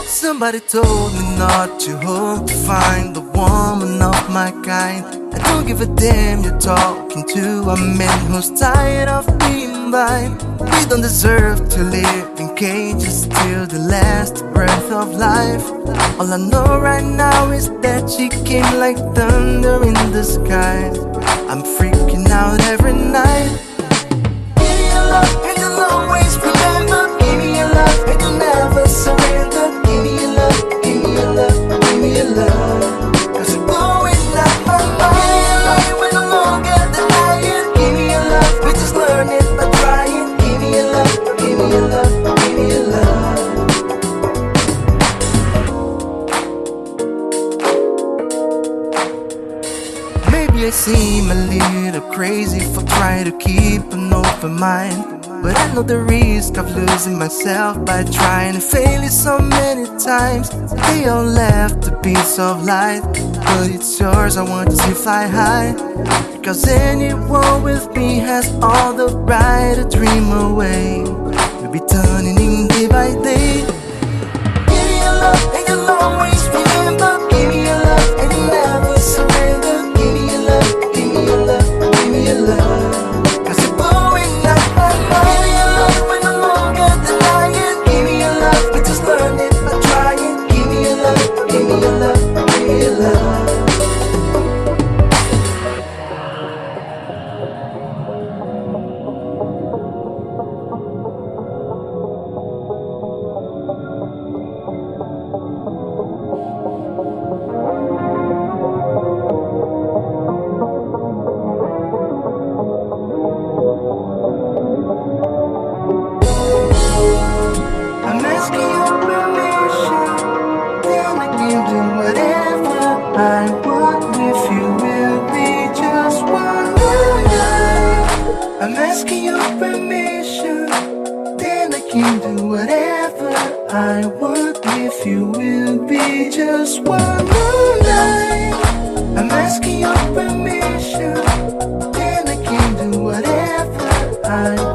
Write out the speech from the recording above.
Somebody told me not to hope to find the woman of my kind. I don't give a damn you're talking to a man who's tired of being blind. We don't deserve to live in cages till the last breath of life. All I know right now is that she came like thunder in the sky. I'm freaking out every night. Give me your love and you'll always remember. Give me your love and you'll never surrender. Give me your love, give me your love, give me your love. Cause you're blowing up my mind. We're no longer denying. Give me your love, we just learn it by trying. Give me your love, give me your love, give me your love. Maybe I seem a little crazy for trying to keep an open mind, but I know the risk of losing myself by trying to fail it so many times. They all left a piece of light, but it's yours, I want to see fly high. Because anyone with me has all the right to dream away. We'll be turning in day by day. Give me your love and you'll always remember. Give me your love and you'll never surrender. Give me your love, give me your love, give me your love. Cause you're blowing up my mind. We're no longer denying. Give me your love, we just learn it by trying. Give me your love, give me your love, give me your love. I'm asking your permission, then I can do whatever I want with you. Will be just one night. I'm asking your permission, then I can do whatever I want with you. Will be just one night. I'm asking your permission, then I can do whatever I want.